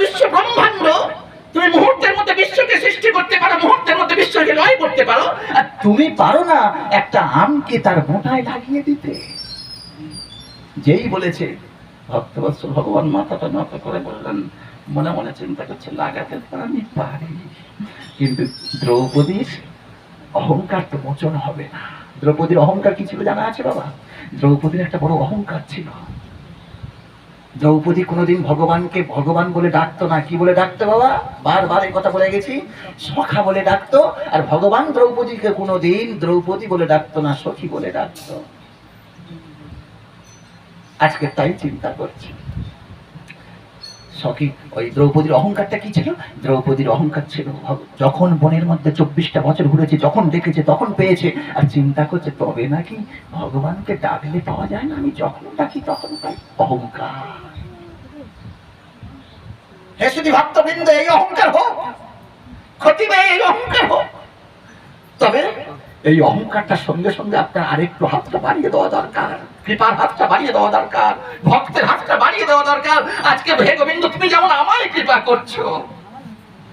বিশ্ব ব্রহ্মাণ্ড তুমি মুহূর্তের মধ্যে বিশ্বকে সৃষ্টি করতে পারো, মুহূর্তের মধ্যে বিশ্বকে লয় করতে পারো, আর তুমি পারো না একটা আমকে তার মোটায় লাগিয়ে দিতে? যেই বলেছে ভক্তবৎসল ভগবান মাথাটা নত করে বললেন, মনে মনে চিন্তা করছে লাগাতে তো আমি পারি, কিন্তু দ্রৌপদীর অহংকার তো মোচন হবে না। দ্রৌপদীর অহংকার কি ছিল জানা আছে বাবা? দ্রৌপদীর একটা বড় অহংকার ছিল। দ্রৌপদী কোনোদিন ভগবানকে ভগবান বলে ডাকতো না। কি বলে ডাকতো বাবা? বারবার এই কথা বলে গেছি, সখা বলে ডাকতো। আর ভগবান দ্রৌপদীকে কোনোদিন দ্রৌপদী বলে ডাকতো না, সখী বলে ডাকতো। আজকে তাই চিন্তা করছি, সখী ওই দ্রৌপদীর অহংকারটা কি ছিল? দ্রৌপদীর অহংকার ছিল যখন বনের মধ্যে 24টা বছর ঘুরেছে, যখন দেখেছে তখন পেয়েছে, আর চিন্তা করছে তবে নাকি ভগবানকে ডাকলে পাওয়া যায় না, আমি যখন ডাকি তখন পাই। অহংকার। হে শুধু ভক্তবৃন্দ, এই অহংকার হোক, ক্ষতি নেই, এই অহংকার হোক, তবে এই অহংকারটার সঙ্গে সঙ্গে আপনার আরেকটু হাতটা বাড়িয়ে দেওয়া দরকার, কৃপার হাতটা বাড়িয়ে দেওয়া দরকার, ভক্তের হাতটা বাড়িয়ে দেওয়া দরকার। আজকে হে গোবিন্দ, তুমি যেমন আমায় কৃপা করছো,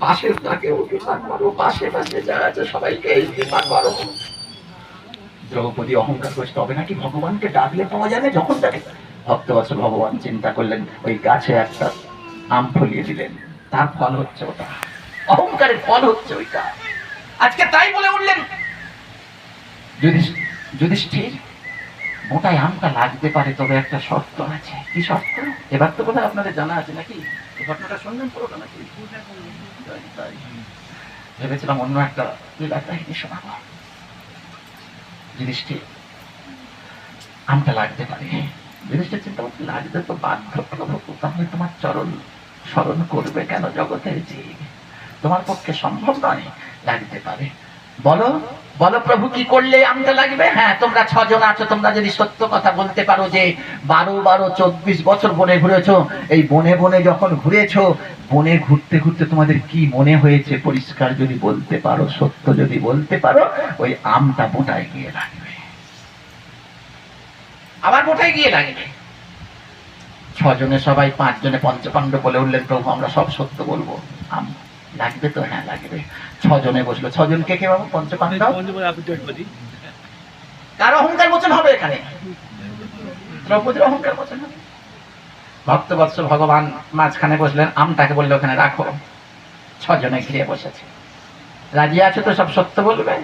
পাশের তাকেও কৃপা করো, পাশে পাশে যারা আছে সবাইকে এই কৃপা করো। দ্রৌপদী অহংকার করছে তবে নাকি ভগবানকে ডাকলে পাওয়া যাবে, যখন ডাকে। ভক্তবৎসল ভগবান চিন্তা করলেন, ওই গাছে একটা আম ফলিয়ে দিলেন, তার ফল হচ্ছে ওটা, অহংকারের ফল হচ্ছে ওইটা। আজকে তাই বলে উঠলেন, যুধিষ্ঠির, মোটায় আমটা লাগতে পারে, তবে একটা শর্ত আছে। কি শর্ত? এবার তো বোধহয় আপনাদের জানা আছে নাকি? এই ঘটনাটা শুনলেন পুরোটা নাকি? ভেবেছিলাম অন্য একটা কাহিনী শোনাবো। যুধিষ্ঠির, আমটা লাগতে পারে। যুধিষ্ঠির চিন্তা করতে, লাগতে তো বাধ্য প্রভু, তাহলে তোমার চরণ স্মরণ করবে কেন জগতের জীব? তোমার পক্ষে সম্ভব নয়, লাগতে পারে। বলো বলো প্রভু, কি করলে আমটা লাগবে? হ্যাঁ, তোমরা 6 জন আছো, তোমরা যদি সত্য কথা বলতে পারো যে 12-24 বছর বনে ঘুরেছো, এই বনে বনে যখন ঘুরেছো, বনে ঘুরতে ঘুরতে তোমাদের কি মনে হয়েছে, পরিষ্কার যদি বলতে পারো, সত্য যদি বলতে পারো, ওই আমটা বোটায় গিয়ে লাগবে। আবার বোটায় গিয়ে লাগবে। 6 জনে সবাই 5 জনে পঞ্চপাণ্ডব বলে উঠলেন, প্রভু আমরা সব সত্য বলবো, আম লাগবে তো? হ্যাঁ লাগবে। 6 জনে বসলো। 6 জন কে কে বাবু? পঞ্চপাণ্ডব। কার অহংকার মোচন হবে এখানে? দ্রৌপদীর অহংকার মোচন হবে। ভক্তবৎসল ভগবান মাঝখানে বসলেন, আমটাকে বললে ওখানে রাখো। 6 জনে ঘিরে বসেছে। রাজি আছো তো? সব সত্য বলবে?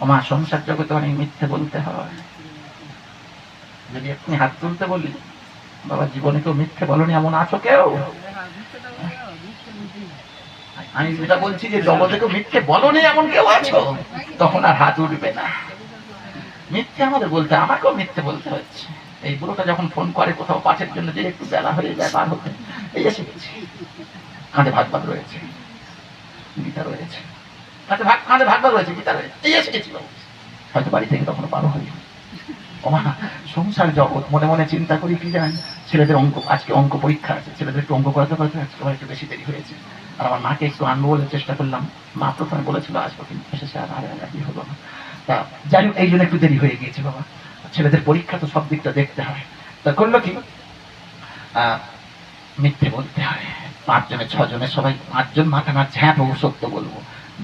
ওমা, সংসার জগতে অনেক মিথ্যে বলতে হয়। যদি আপনি হাত তুলতে বলি, বাবা জীবনে কেউ মিথ্যে বলনি এমন আছো কেউ? আমি যেটা বলছি যে জগতে কেউ মিথ্যে বলনি এমন কেউ আছো, তখন আর হাত উঠবে না। মিথ্যে আমাদের বলতে, আমাকেও মিথ্যে বলতে হচ্ছে। এই বুড়োটা যখন ফোন করে কোথাও পাঠের জন্য, যে একটু বেলা হয়ে যায় বার হতে, এই এসে গেছি, কাঁধে ভাত ভাত রয়েছে, গীতা রয়েছে, কাঁধে ভাত ভাত রয়েছে, গীতা রয়েছে, এই এসে গেছি, হয়তো বাড়ি থেকে তখনো পারো হয়। ওমা, সংসার জগৎ। মনে মনে চিন্তা করি কি জানেন, ছেলেদের অঙ্ক, আজকে অঙ্ক পরীক্ষা আছে, ছেলেদের একটু অঙ্ক করাতে করাতে আজকে একটু বেশি দেরি হয়েছে। আর আমার মাকে একটু আনবো বলে চেষ্টা করলাম, মা প্রথমে বলেছিল আসবো, কিন্তু শেষে আর রাজি হলো না। তা যাই হোক, এই জন্য একটু দেরি হয়ে গিয়েছে বাবা। ছেলেদের পরীক্ষা তো সব দিকটা দেখতে হয়। তা করলো কি, মিথ্যে বলতে হয়। 5 জনে 6 জনে সবাই 5 জন মাথা নাড়ছে, হ্যাঁ প্রভু সত্য বলবো।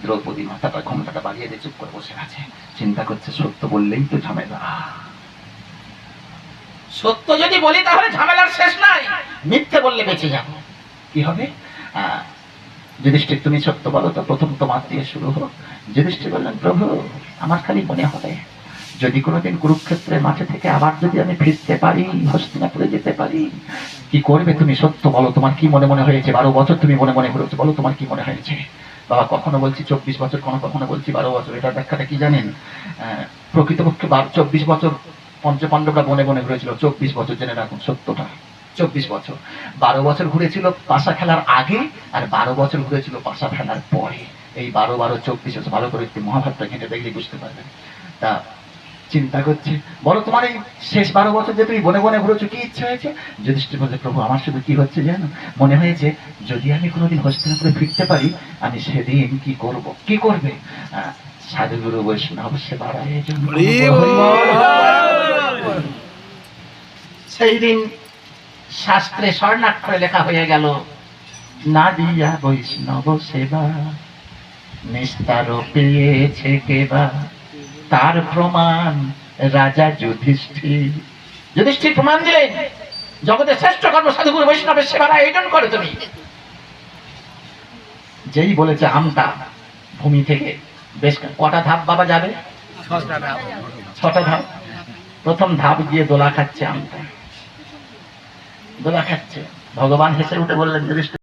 দ্রৌপদী মাথাটা ক্ষমতাটা বাড়িয়ে দিয়ে চুপ করে বসে আছে, চিন্তা করছে সত্য বললেই তো ঝামেলা। সত্য যদি বলি তাহলে ঝামেলার শেষ নাই, মিথ্যে বললে বেঁচে যাবো। কি হবে? যুধিষ্ঠির, তুমি সত্য বলো তো, প্রথম তোমার দিয়ে শুরু হোক। যুধিষ্ঠির বললেন, প্রভু আমার খালি মনে হবে, যদি কোনোদিন কুরুক্ষেত্রের মাঠে থেকে আবার যদি আমি ফিরতে পারি, হস্তিনাপুরে যেতে পারি, কি করবে তুমি? সত্য বলো, তোমার কি মনে মনে হয়েছে? 12 বছর তুমি মনে মনে ঘুরেছো, বলো তোমার কি মনে হয়েছে? বাবা কখনো বলছি 24 বছর, কখনো বলছি 12 বছর। এটার ব্যাখ্যাটা কি জানেন? প্রকৃতপক্ষে 24 বছর পঞ্চপাণ্ডবরা বনে বনে ঘুরেছিল, 24 বছর জেনে রাখুন সত্যটা। 24 বছর, 12 বছর ঘুরেছিল পাশা খেলার আগে, আর 12 বছর ঘুরেছিল পাশা খেলার পরে। এই 12-12-24 বছর, ভালো করে একটু মহাভারতটা ঘেঁটে দেখলে বুঝতে পারবেন। তা চিন্তা করছে, বলো তোমার এই শেষ 12 বছর যে তুমি বনে বনে ঘুরেছো, কি ইচ্ছা হয়েছে? যুধিষ্ঠির বলছে, প্রভু আমার শুধু কি হচ্ছে জানো, মনে হয়েছে যদি আমি কোনোদিন হস্তিনাপুরে ফিরতে পারি, আমি সেদিন কি করব? কি করবে? সাধুগুরু বৈষ্ণব সেবার আয়োজন। সেই দিন শাস্ত্রে স্বর্ণাক্ষরে লেখা হয়ে গেল, না দিয়া বৈষ্ণব সেবা, নিস্তার পেয়েছে কেবা, তার প্রমাণ রাজা যুধিষ্ঠির। যুধিষ্ঠির প্রমাণ দিলেন, জগতের শ্রেষ্ঠ কর্ম সাধুগুরু বৈষ্ণবের সেবার আয়োজন করে তুমি। যেই বলেছে আমটা ভূমি থেকে বেশ কটা ধাপ বাবা যাবে? 6টা ধাপ। প্রথম ধাপ গিয়ে দোলা খাচ্ছে আমটা, দোলা খাচ্ছে। ভগবান হেসে উঠে বললেন, যুধিষ্ঠির